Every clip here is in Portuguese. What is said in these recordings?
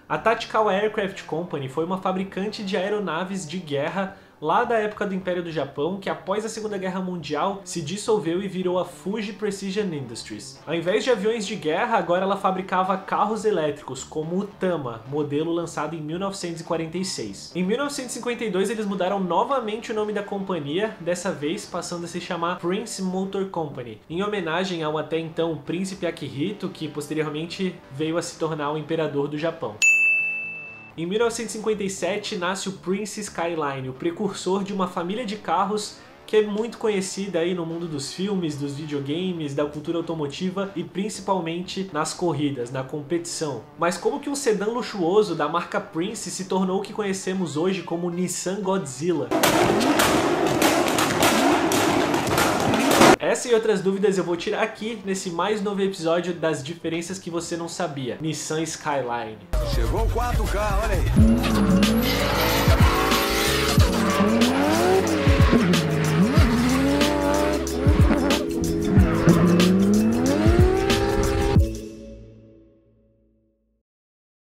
A Tactical Aircraft Company foi uma fabricante de aeronaves de guerra lá da época do Império do Japão, que após a Segunda Guerra Mundial se dissolveu e virou a Fuji Precision Industries. Ao invés de aviões de guerra, agora ela fabricava carros elétricos, como o Tama, modelo lançado em 1946. Em 1952 eles mudaram novamente o nome da companhia, dessa vez passando a se chamar Prince Motor Company, em homenagem ao até então príncipe Akihito, que posteriormente veio a se tornar o imperador do Japão. Em 1957 nasce o Prince Skyline, o precursor de uma família de carros que é muito conhecida aí no mundo dos filmes, dos videogames, da cultura automotiva e principalmente nas corridas, na competição. Mas como que um sedã luxuoso da marca Prince se tornou o que conhecemos hoje como Nissan Godzilla? Essa e outras dúvidas eu vou tirar aqui nesse mais novo episódio das diferenças que você não sabia. Nissan Skyline. Chegou o 4K, olha aí.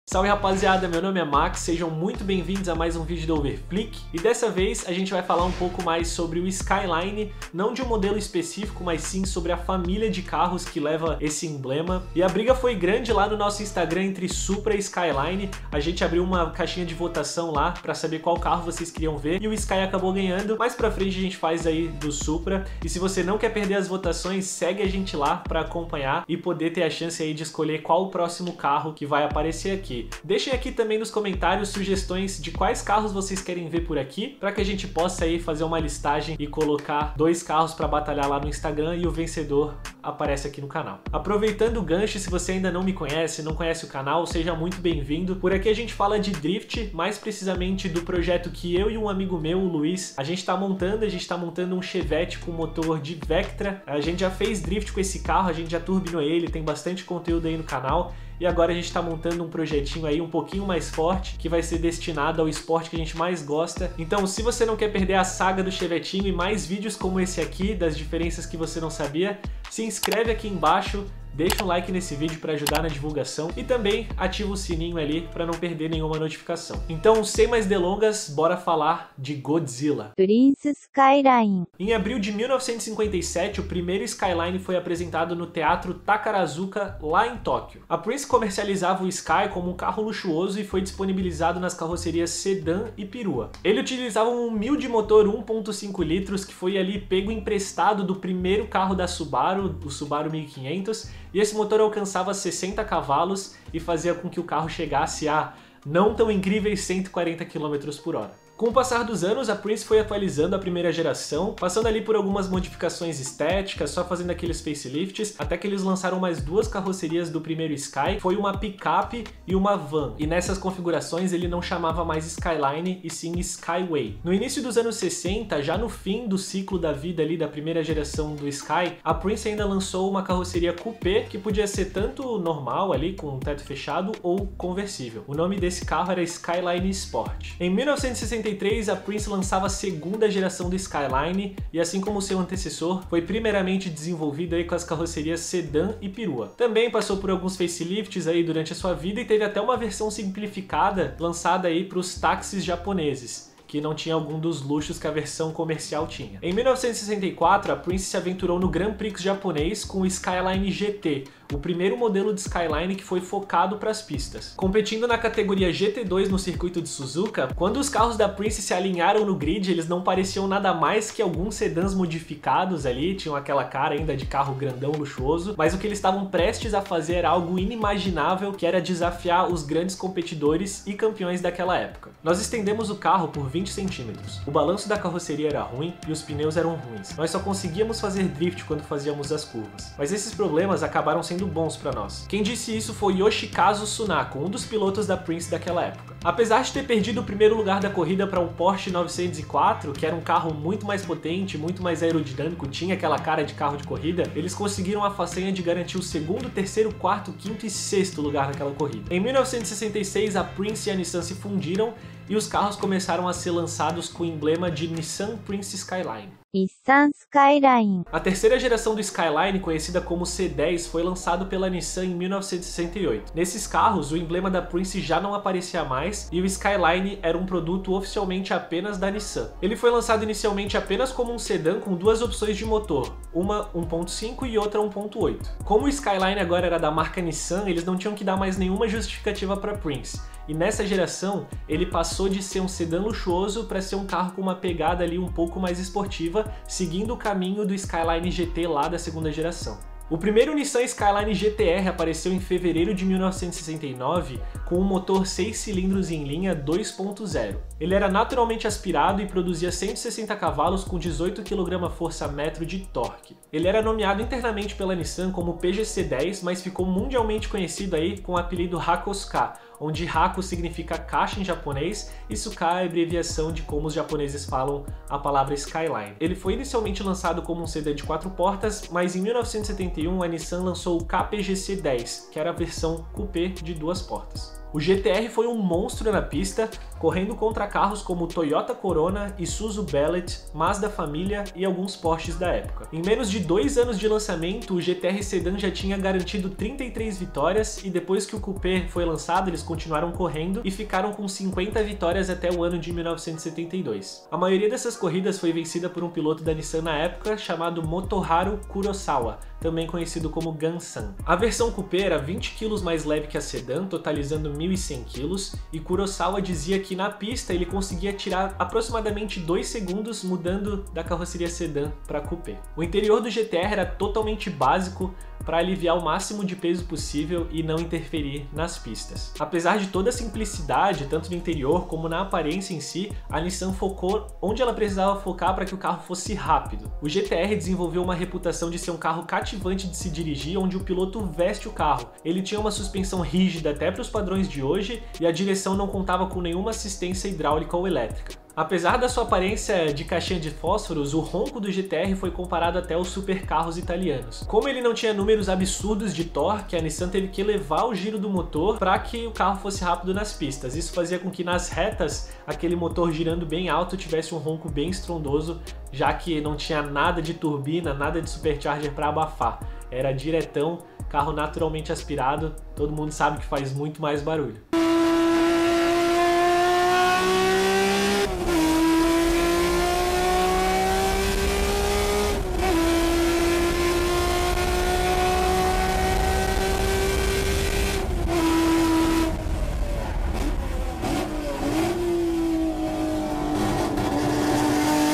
Salve rapaziada, meu nome é Max, sejam muito bem-vindos a mais um vídeo do Overflick e dessa vez a gente vai falar um pouco mais sobre o Skyline, não de um modelo específico, mas sim sobre a família de carros que leva esse emblema. E a briga foi grande lá no nosso Instagram entre Supra e Skyline, a gente abriu uma caixinha de votação lá pra saber qual carro vocês queriam ver e o Sky acabou ganhando. Mais pra frente a gente faz aí do Supra e se você não quer perder as votações, segue a gente lá pra acompanhar e poder ter a chance aí de escolher qual o próximo carro que vai aparecer aqui. Deixem aqui também nos comentários sugestões de quais carros vocês querem ver por aqui, para que a gente possa aí fazer uma listagem e colocar 2 carros para batalhar lá no Instagram e o vencedor aparece aqui no canal. Aproveitando o gancho, se você ainda não me conhece, não conhece o canal, seja muito bem-vindo. Por aqui a gente fala de drift, mais precisamente do projeto que eu e um amigo meu, o Luiz, a gente está montando um Chevette com motor de Vectra. A gente já fez drift com esse carro, a gente já turbinou ele, tem bastante conteúdo aí no canal. E agora a gente está montando um projetinho aí um pouquinho mais forte, que vai ser destinado ao esporte que a gente mais gosta. Então, se você não quer perder a saga do Chevetinho e mais vídeos como esse aqui, das diferenças que você não sabia, se inscreve aqui embaixo, deixa um like nesse vídeo para ajudar na divulgação e também ativa o sininho ali para não perder nenhuma notificação. Então, sem mais delongas, bora falar de Godzilla. Prince Skyline. Em abril de 1957, o primeiro Skyline foi apresentado no Teatro Takarazuka, lá em Tóquio. A Prince comercializava o Sky como um carro luxuoso e foi disponibilizado nas carrocerias sedã e perua. Ele utilizava um humilde motor 1.5 litros que foi ali pego emprestado do primeiro carro da Subaru, o Subaru 1500, e esse motor alcançava 60 cavalos e fazia com que o carro chegasse a não tão incríveis 140 km por hora. Com o passar dos anos, a Prince foi atualizando a primeira geração, passando ali por algumas modificações estéticas, só fazendo aqueles facelifts, até que eles lançaram mais 2 carrocerias do primeiro Sky, foi uma picape e uma van. E nessas configurações ele não chamava mais Skyline e sim Skyway. No início dos anos 60, já no fim do ciclo da vida ali da primeira geração do Sky, a Prince ainda lançou uma carroceria coupé que podia ser tanto normal ali com teto fechado ou conversível. O nome desse carro era Skyline Sport. Em 1963, a Prince lançava a segunda geração do Skyline e assim como seu antecessor, foi primeiramente desenvolvido aí com as carrocerias sedã e perua. Também passou por alguns facelifts aí durante a sua vida e teve até uma versão simplificada lançada aí para os táxis japoneses, que não tinha algum dos luxos que a versão comercial tinha. Em 1964, a Prince se aventurou no Grand Prix japonês com o Skyline GT, o primeiro modelo de Skyline que foi focado para as pistas. Competindo na categoria GT2 no circuito de Suzuka, quando os carros da Prince se alinharam no grid, eles não pareciam nada mais que alguns sedãs modificados ali, tinham aquela cara ainda de carro grandão luxuoso, mas o que eles estavam prestes a fazer era algo inimaginável, que era desafiar os grandes competidores e campeões daquela época. Nós estendemos o carro por 20 centímetros. O balanço da carroceria era ruim e os pneus eram ruins. Nós só conseguíamos fazer drift quando fazíamos as curvas. Mas esses problemas acabaram sendo bons para nós. Quem disse isso foi Yoshikazu Tsunako, um dos pilotos da Prince daquela época. Apesar de ter perdido o primeiro lugar da corrida para um Porsche 904, que era um carro muito mais potente, muito mais aerodinâmico, tinha aquela cara de carro de corrida, eles conseguiram a façanha de garantir o segundo, terceiro, quarto, quinto e sexto lugar naquela corrida. Em 1966, a Prince e a Nissan se fundiram e os carros começaram a ser lançados com o emblema de Nissan Prince Skyline. Nissan Skyline. A terceira geração do Skyline, conhecida como C10, foi lançado pela Nissan em 1968. Nesses carros, o emblema da Prince já não aparecia mais e o Skyline era um produto oficialmente apenas da Nissan. Ele foi lançado inicialmente apenas como um sedã com duas opções de motor, uma 1.5 e outra 1.8. Como o Skyline agora era da marca Nissan, eles não tinham que dar mais nenhuma justificativa para Prince. E nessa geração, ele passou de ser um sedã luxuoso para ser um carro com uma pegada ali um pouco mais esportiva, seguindo o caminho do Skyline GT lá da segunda geração. O primeiro Nissan Skyline GTR apareceu em fevereiro de 1969 com um motor 6 cilindros em linha 2.0. Ele era naturalmente aspirado e produzia 160 cavalos com 18 kgfm de torque. Ele era nomeado internamente pela Nissan como PGC-10, mas ficou mundialmente conhecido aí com o apelido Hakosuka, onde Hako significa caixa em japonês e Suka é a abreviação de como os japoneses falam a palavra Skyline. Ele foi inicialmente lançado como um sedã de 4 portas, mas em 1971 a Nissan lançou o KPGC-10, que era a versão coupé de 2 portas. O GTR foi um monstro na pista, correndo contra carros como Toyota Corona, Isuzu Bellet, Mazda Família e alguns Porsches da época. Em menos de 2 anos de lançamento, o GTR Sedan já tinha garantido 33 vitórias e depois que o Coupé foi lançado, eles continuaram correndo e ficaram com 50 vitórias até o ano de 1972. A maioria dessas corridas foi vencida por um piloto da Nissan na época chamado Motoharu Kurosawa, também conhecido como Gansan. A versão Coupé era 20 kg mais leve que a Sedan, totalizando 1.100 kg, e Kurosawa dizia que na pista ele conseguia tirar aproximadamente 2 segundos mudando da carroceria Sedan para Coupé. O interior do GTR era totalmente básico para aliviar o máximo de peso possível e não interferir nas pistas. Apesar de toda a simplicidade, tanto no interior como na aparência em si, a Nissan focou onde ela precisava focar para que o carro fosse rápido. O GTR desenvolveu uma reputação de ser um carro cativante de se dirigir, onde o piloto veste o carro. Ele tinha uma suspensão rígida até para os padrões de hoje e a direção não contava com nenhuma assistência hidráulica ou elétrica. Apesar da sua aparência de caixinha de fósforos, o ronco do GTR foi comparado até aos supercarros italianos. Como ele não tinha números absurdos de torque, a Nissan teve que elevar o giro do motor para que o carro fosse rápido nas pistas. Isso fazia com que nas retas, aquele motor girando bem alto tivesse um ronco bem estrondoso, já que não tinha nada de turbina, nada de supercharger para abafar. Era diretão, carro naturalmente aspirado, todo mundo sabe que faz muito mais barulho.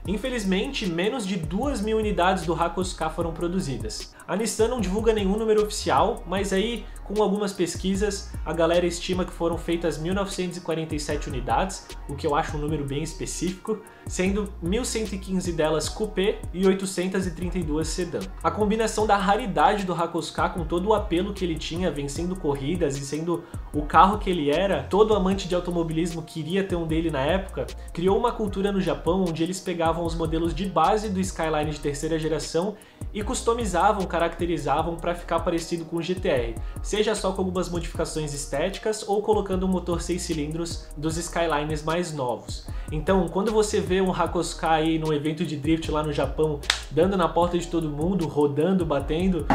Infelizmente, menos de 2.000 unidades do Hakosuka foram produzidas. A Nissan não divulga nenhum número oficial, mas aí, com algumas pesquisas, a galera estima que foram feitas 1.947 unidades, o que eu acho um número bem específico, sendo 1.115 delas coupé e 832 sedã. A combinação da raridade do Hakosuka com todo o apelo que ele tinha, vencendo corridas e sendo o carro que ele era, todo amante de automobilismo queria ter um dele na época, criou uma cultura no Japão onde eles pegavam os modelos de base do Skyline de terceira geração e customizavam, caracterizavam para ficar parecido com o GTR, seja só com algumas modificações estéticas ou colocando um motor 6 cilindros dos Skylines mais novos. Então, quando você vê um Hakosuka aí no evento de drift lá no Japão, dando na porta de todo mundo, rodando, batendo,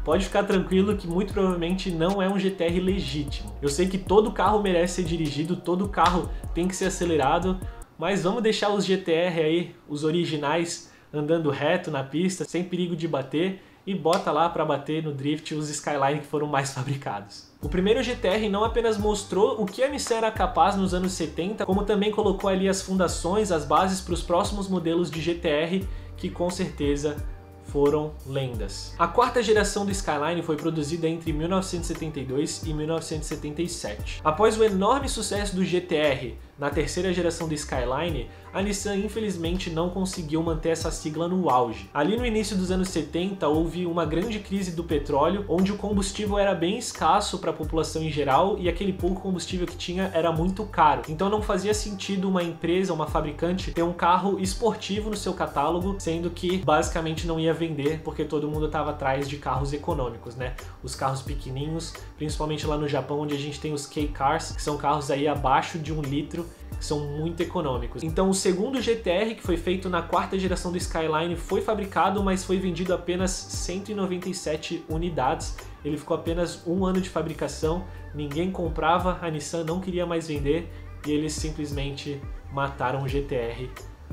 pode ficar tranquilo que muito provavelmente não é um GTR legítimo. Eu sei que todo carro merece ser dirigido, todo carro tem que ser acelerado, mas vamos deixar os GTR aí, os originais, andando reto na pista, sem perigo de bater, e bota lá para bater no drift os Skyline que foram mais fabricados. O primeiro GTR não apenas mostrou o que a Nissan era capaz nos anos 70, como também colocou ali as fundações, as bases para os próximos modelos de GTR, que com certeza foram lendas. A quarta geração do Skyline foi produzida entre 1972 e 1977. Após o enorme sucesso do GTR na terceira geração do Skyline, a Nissan infelizmente não conseguiu manter essa sigla no auge. Ali no início dos anos 70 houve uma grande crise do petróleo, onde o combustível era bem escasso para a população em geral e aquele pouco combustível que tinha era muito caro. Então não fazia sentido uma empresa, uma fabricante, ter um carro esportivo no seu catálogo, sendo que basicamente não ia vender porque todo mundo estava atrás de carros econômicos, né? Os carros pequenininhos, principalmente lá no Japão, onde a gente tem os K-Cars, que são carros aí abaixo de 1 litro, que são muito econômicos. Então o segundo GTR, que foi feito na quarta geração do Skyline, foi fabricado, mas foi vendido apenas 197 unidades. Ele ficou apenas 1 ano de fabricação, ninguém comprava, a Nissan não queria mais vender e eles simplesmente mataram o GTR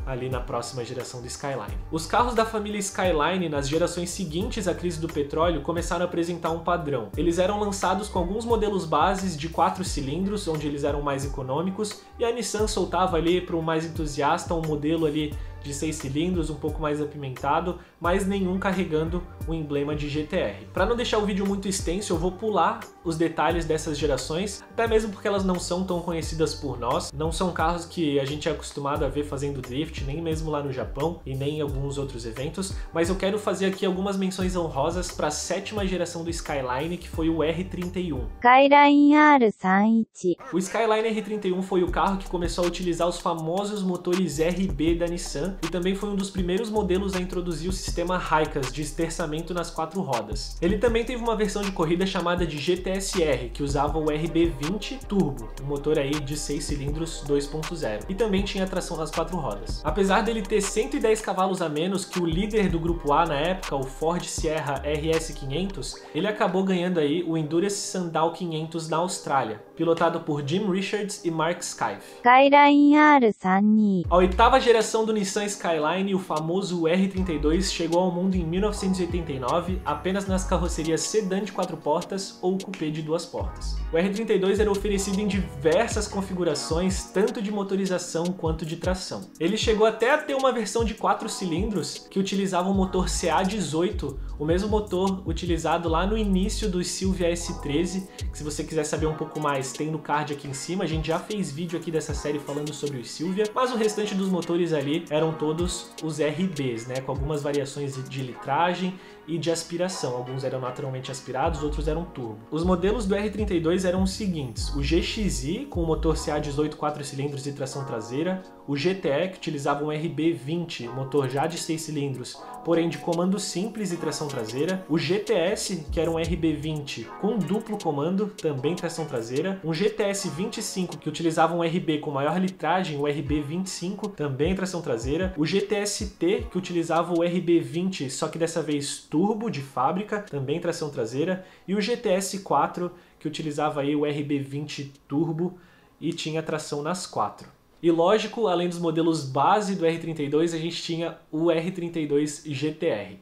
ali na próxima geração do Skyline. Os carros da família Skyline, nas gerações seguintes à crise do petróleo, começaram a apresentar um padrão. Eles eram lançados com alguns modelos bases de 4 cilindros, onde eles eram mais econômicos, e a Nissan soltava ali para um mais entusiasta um modelo ali de 6 cilindros, um pouco mais apimentado, mas nenhum carregando o emblema de GTR. Para não deixar o vídeo muito extenso, eu vou pular os detalhes dessas gerações, até mesmo porque elas não são tão conhecidas por nós, não são carros que a gente é acostumado a ver fazendo drift, nem mesmo lá no Japão e nem em alguns outros eventos, mas eu quero fazer aqui algumas menções honrosas para a 7ª geração do Skyline, que foi o R31. Skyline R31. O Skyline R31 foi o carro que começou a utilizar os famosos motores RB da Nissan e também foi um dos primeiros modelos a introduzir o sistema Hikas de esterçamento nas 4 rodas. Ele também teve uma versão de corrida chamada de GTSR, que usava o RB20 Turbo, um motor aí de 6 cilindros 2.0, e também tinha tração nas 4 rodas. Apesar dele ter 110 cavalos a menos que o líder do grupo A na época, o Ford Sierra RS500, ele acabou ganhando aí o Endurance Sandal 500 na Austrália, pilotado por Jim Richards e Mark Skaife. Skyline R32. A 8ª geração do Nissan Skyline, o famoso R32, chegou ao mundo em 1989 apenas nas carrocerias sedã de 4 portas ou coupé de 2 portas. O R32 era oferecido em diversas configurações, tanto de motorização quanto de tração. Ele chegou até a ter uma versão de 4 cilindros que utilizava o motor CA18, o mesmo motor utilizado lá no início do Silvia S13, que se você quiser saber um pouco mais, tem no card aqui em cima. A gente já fez vídeo aqui dessa série falando sobre o Silvia, mas o restante dos motores ali eram todos os RBs, né, com algumas variações de litragem e de aspiração. Alguns eram naturalmente aspirados, outros eram turbo. Os modelos do R32 eram os seguintes: o GXi, com o motor CA18 4 cilindros e tração traseira, o GTE, que utilizava um RB20, motor já de 6 cilindros, porém de comando simples e tração traseira, o GTS, que era um RB20 com duplo comando, também tração traseira, um GTS 25, que utilizava um RB com maior litragem, o RB25, também tração traseira, o GTS-T, que utilizava o RB20, só que dessa vez turbo de fábrica, também tração traseira, e o GTS4, que utilizava aí o RB20 turbo e tinha tração nas 4. E lógico, além dos modelos base do R32, a gente tinha o R32 GTR.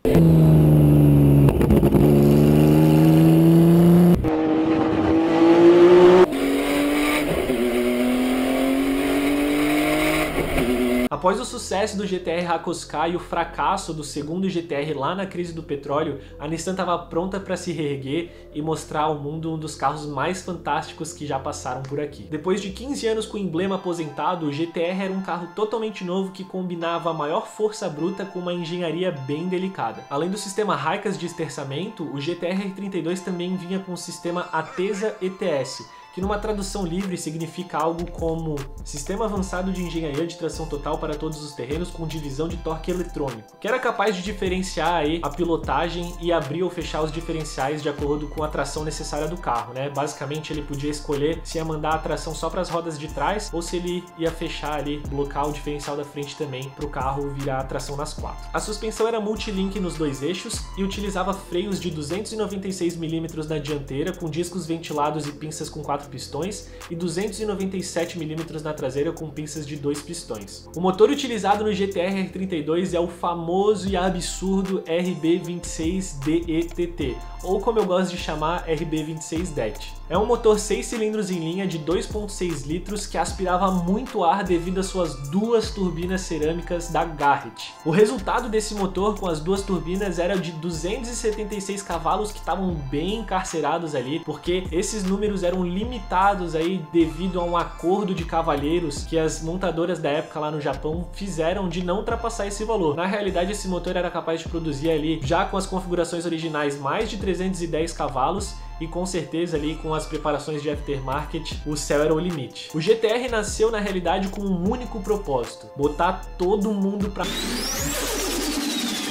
Após o sucesso do GTR Hakosuka e o fracasso do segundo GTR lá na crise do petróleo, a Nissan estava pronta para se reerguer e mostrar ao mundo um dos carros mais fantásticos que já passaram por aqui. Depois de 15 anos com o emblema aposentado, o GTR era um carro totalmente novo que combinava a maior força bruta com uma engenharia bem delicada. Além do sistema Hikas de esterçamento, o GTR R32 também vinha com o sistema Atesa ETS, que numa tradução livre significa algo como Sistema Avançado de Engenharia de Tração Total para Todos os Terrenos com Divisão de Torque Eletrônico, que era capaz de diferenciar aí a pilotagem e abrir ou fechar os diferenciais de acordo com a tração necessária do carro, né? Basicamente ele podia escolher se ia mandar a tração só para as rodas de trás ou se ele ia fechar ali, blocar o diferencial da frente também para o carro virar a tração nas 4. A suspensão era multilink nos 2 eixos e utilizava freios de 296 mm na dianteira com discos ventilados e pinças com 4 pistões e 297 mm na traseira com pinças de 2 pistões. O motor utilizado no GTR R32 é o famoso e absurdo RB26DETT, ou como eu gosto de chamar, RB26DET. É um motor 6 cilindros em linha de 2.6 litros que aspirava muito ar devido às suas 2 turbinas cerâmicas da Garrett. O resultado desse motor com as 2 turbinas era de 276 cavalos que estavam bem encarcerados ali, porque esses números eram limitados limitados aí devido a um acordo de cavalheiros que as montadoras da época lá no Japão fizeram de não ultrapassar esse valor. Na realidade, esse motor era capaz de produzir ali, já com as configurações originais, mais de 310 cavalos, e com certeza ali com as preparações de aftermarket, o céu era o limite. O GTR nasceu na realidade com um único propósito: botar todo mundo pra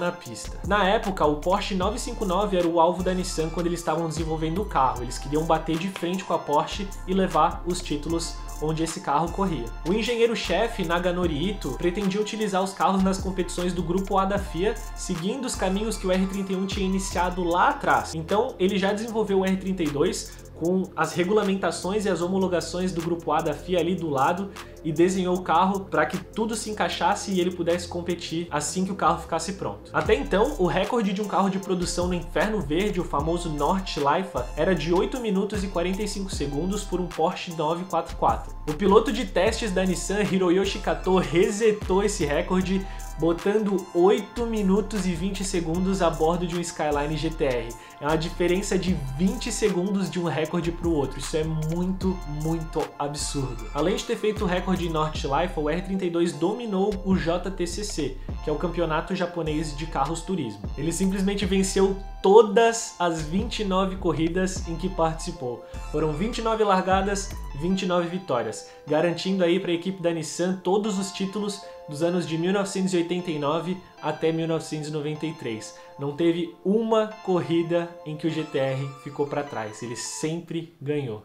na pista. Na época, o Porsche 959 era o alvo da Nissan quando eles estavam desenvolvendo o carro. Eles queriam bater de frente com a Porsche e levar os títulos onde esse carro corria. O engenheiro-chefe Naganori Ito pretendia utilizar os carros nas competições do Grupo A da FIA, seguindo os caminhos que o R31 tinha iniciado lá atrás. Então, ele já desenvolveu o R32 com as regulamentações e as homologações do Grupo A da FIA ali do lado e desenhou o carro para que tudo se encaixasse e ele pudesse competir assim que o carro ficasse pronto. Até então, o recorde de um carro de produção no Inferno Verde, o famoso Nordschleife, era de 8 minutos e 45 segundos por um Porsche 944. O piloto de testes da Nissan, Hiroyoshi Kato, resetou esse recorde, botando 8 minutos e 20 segundos a bordo de um Skyline GTR. É uma diferença de 20 segundos de um recorde para o outro. Isso é muito, muito absurdo. Além de ter feito o recorde em Nordschleife, o R32 dominou o JTCC, que é o campeonato japonês de carros turismo. Ele simplesmente venceu todas as 29 corridas em que participou. Foram 29 largadas, 29 vitórias, garantindo aí para a equipe da Nissan todos os títulos dos anos de 1989 até 1993. Não teve uma corrida em que o GTR ficou para trás, ele sempre ganhou.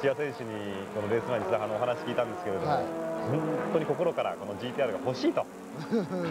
土屋選手にこのレース前にお話聞いたんですけれども、本当に心からこの GTR が欲しいと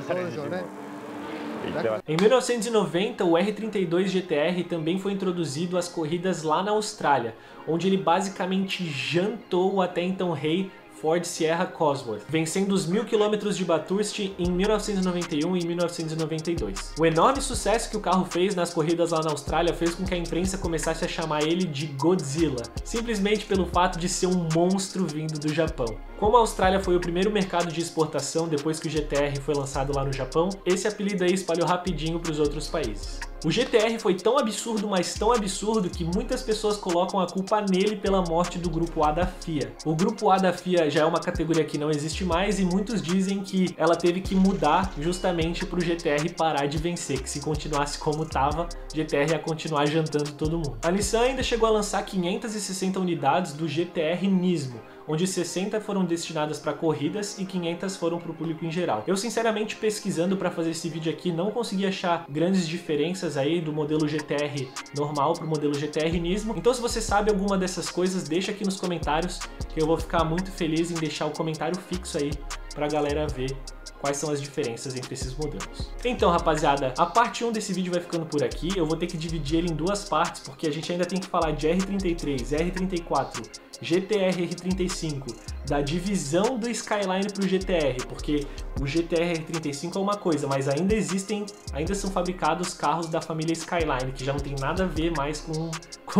彼自身も言ってました。 Em 1990, o R32 GTR também foi introduzido às corridas lá na Austrália, onde ele basicamente jantou o até então rei Ford Sierra Cosworth, vencendo os 1000 km de Bathurst em 1991 e 1992. O enorme sucesso que o carro fez nas corridas lá na Austrália fez com que a imprensa começasse a chamar ele de Godzilla, simplesmente pelo fato de ser um monstro vindo do Japão. Como a Austrália foi o primeiro mercado de exportação depois que o GTR foi lançado lá no Japão, esse apelido aí espalhou rapidinho para os outros países. O GTR foi tão absurdo, mas tão absurdo, que muitas pessoas colocam a culpa nele pela morte do Grupo A da FIA. O Grupo A da FIA já é uma categoria que não existe mais e muitos dizem que ela teve que mudar justamente para o GTR parar de vencer, que se continuasse como estava, o GTR ia continuar jantando todo mundo. A Nissan ainda chegou a lançar 560 unidades do GTR Nismo, onde 60 foram destinadas para corridas e 500 foram para o público em geral. Eu sinceramente, pesquisando para fazer esse vídeo aqui, não consegui achar grandes diferenças aí do modelo GTR normal para o modelo GTR Nismo. Então, se você sabe alguma dessas coisas, deixa aqui nos comentários, que eu vou ficar muito feliz em deixar o comentário fixo aí para a galera ver quais são as diferenças entre esses modelos. Então, rapaziada, a parte 1 desse vídeo vai ficando por aqui. Eu vou ter que dividir ele em duas partes, porque a gente ainda tem que falar de R33, R34, GTR R35, da divisão do Skyline para o GTR, porque o GTR R35 é uma coisa, mas ainda são fabricados carros da família Skyline, que já não tem nada a ver mais com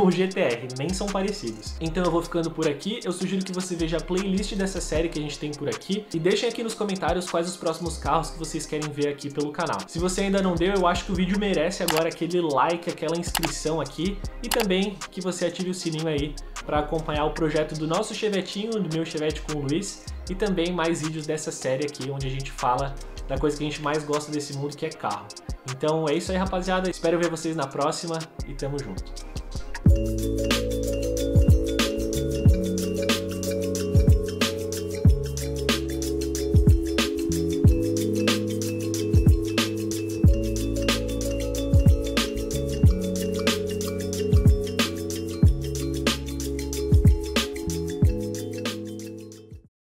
o GTR, nem são parecidos. Então eu vou ficando por aqui, eu sugiro que você veja a playlist dessa série que a gente tem por aqui, e deixem aqui nos comentários quais os próximos carros que vocês querem ver aqui pelo canal. Se você ainda não deu, eu acho que o vídeo merece agora aquele like, aquela inscrição aqui, e também que você ative o sininho aí para acompanhar o projeto do nosso chevetinho, do meu chevette com o Luiz, e também mais vídeos dessa série aqui, onde a gente fala da coisa que a gente mais gosta desse mundo, que é carro. Então é isso aí, rapaziada. Espero ver vocês na próxima e tamo junto.